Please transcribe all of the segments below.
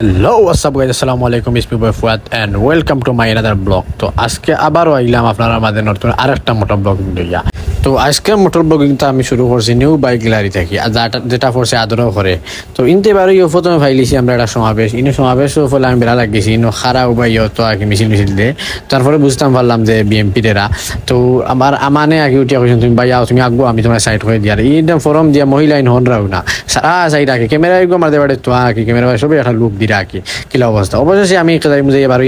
Hello WhatsApp guys, আসসালামু আলাইকুম। It's me boy Fuad and welcome to my another blog. তো আজকে আবারও আইলাম আপনারা মাঝে নতুন আরেকটা মোটর ব্লগ লইয়া। তো আজকের মোটর ব্লগিংটা আমি শুরু করছি নিউ বাইক গ্যালারি থেকে, আর যেটা পড়ছে আদরও করে। তো ইনতে বারো প্রথমে ফাইলিছি আমরা একটা সমাবেশ, সমাবেশ ফলে আমি বেড়া লাগিয়েছি খারা উবাই তো আর কি মিছিল দিয়ে। তারপরে বুঝতাম পারলাম যে বিএমপির এরা। তো আমানে আগে উঠিয়া কৈছেন তুমি ভাইয়া তুমি আগবো, আমি তোমার সাইড করে দিয়ার এই ফরম দিয়া মহিলা হন রাও না সারা সাইড আঁকে ক্যামেরা মারতে পারে তো আঁকি ক্যামেরা সবই একটা লুক দিয়ে আঁকি কিলা অবস্থা। অবশেষে আমি যে এবার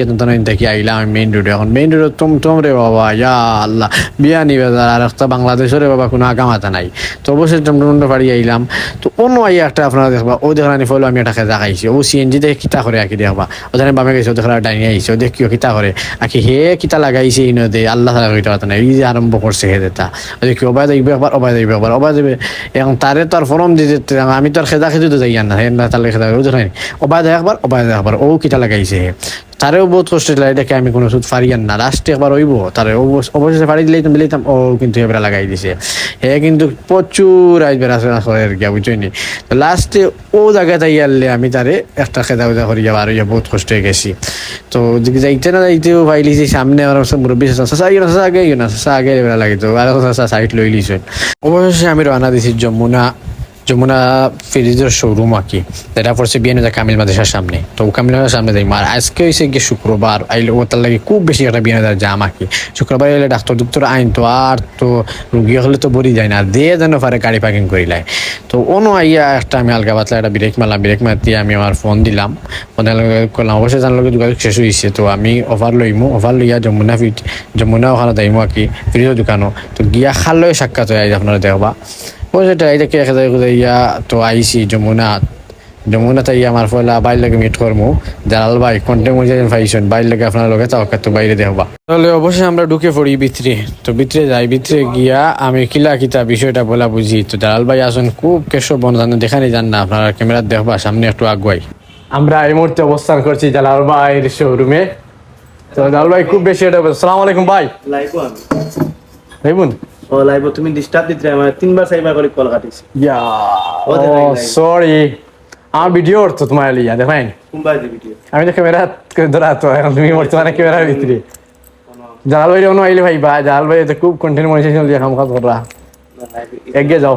থেকে আইলাম আমি মেইন রোডে। এখন মেইন রোড তুম রে বাবা, ইয়া আল্লাহ বিয়ানি বাজার আর একটা বাংলাদেশের বাবা কোনো আগামাতা নাই। তো অবশ্যই টমটমটা পাড়ি আইলাম। তো অন্য আইয়া একটা আপনারা দেখবা ও দেখানি ফলো আমি একটা খেজা খাইছি। ও সিএনজি দেখে কিতা করে আঁকি দেখবা, ওখানে বামে গেছে দেখা ডাইনি আইছে ও দেখিও কিতা করে আঁকি হে কিতা লাগাইছে ইনো দে আল্লাহ তালা কইতে পারত না। এই যে আরম্ভ করছে হে দেতা দেখি অবাই দেখবে একবার অবাই দেখবে একবার অবাই দেবে। এখন তারে তো আর ফরম দিতে আমি তো আর খেদা খেতে তো যাই না, হ্যাঁ তাহলে খেদা অবাই দেখ একবার অবাই দেখ একবার ও কিতা লাগাইছে হে তারেও বহুত কষ্ট লাগে দেখে আমি কোনো সুদ ফারিয়ান না। লাস্টে একবার হইব তারে অবশেষে ফাড়ি দিলাম ও কিন্তু এবার লাগাই দিছে। হে কিন্তু প্রচুর আইবে করে গিয়া বুঝছনি। তো লাস্টে ও জায়গায় তাই আনলে আমি তারে একটা খেদা উদা করি যাবো আর বহুত কষ্ট হয়ে গেছি। তো যাইতে না যাইতেও পাইলিছি সামনে আমার মুরব্বী আগে এবার লাগিত আর সাইড লই লিছেন। অবশেষে আমি রওনা দিছি যমুনা ফ্রিজের শোরুম আঁকি, যেটা পড়ছে বিয়ানীবাজার কামিল মাদ্রাসার সামনে। তো কামিল মাদ্রাসার সামনে যাই আর আজকে হয়েছে গিয়ে শুক্রবার আইলে ও তার লাগে খুব বেশি একটা বিয়ানীবাজার জাম আঁকি। শুক্রবার এলে ডাক্তার আইন তো আর তো রুগী হলে তো বড়ি যায় না আর দিয়ে যেন পারে গাড়ি পার্কিং করিলায়। তো অন্য আইয়া একটা আমি হালকা পাতলা একটা ব্রেক মারলাম, ব্রেক মারতে আমি আমার ফোন দিলাম, ফোনে করলাম। অবশ্যই জানার লগে যোগাযোগ শেষ হয়েছে। তো আমি অফার লইয়া যমুনা ওখানে যাইমো আঁকি ফ্রিজের দোকানও। তো গিয়া খালয় সাক্ষাৎ হয়ে যায় আপনারা দেখবা। সেটা এটাকে ইয়া তো আইসি যমুনা তাই আমার ফলে বাইর লাগে মিট করবো জালাল ভাই কন্টেন্ট মজা পাইছেন বাইর লাগে আপনার লগে তো বাইরে দেখবা। তাহলে অবশ্যই আমরা ঢুকে পড়ি ভিতরে। তো ভিতরে যাই, ভিতরে গিয়া আমি কিতা বিষয়টা বলা বুঝি। তো জালাল ভাই আসুন খুব কেশব বন্ধ দেখানি যান না আপনারা ক্যামেরা দেখবা সামনে একটু আগুয়াই। আমরা এই মুহূর্তে অবস্থান করছি জালাল ভাইয়ের শোরুমে। তো জালাল ভাই খুব বেশি এটা আসসালামু আলাইকুম ভাই। ভাইবুন ও লাইভ তুমি ডিস্টার্ব দিতে আমার তিনবার চাইবার করে কল কাটিছি। ইয়া সরি আমার ভিডিও তো তোমার লিয়া দেখাইন কোনবার দি ভিডিও আমি তো ক্যামেরা ধরা তো এখন তুমি বর্তমানে ক্যামেরার ভিতরে জালাল ভাই অন্য আইলে ভাই জালাল ভাই তো খুব কন্টেন্ট মনিটাইজেশন দিয়ে কাম কাজ করা এগিয়ে যাও।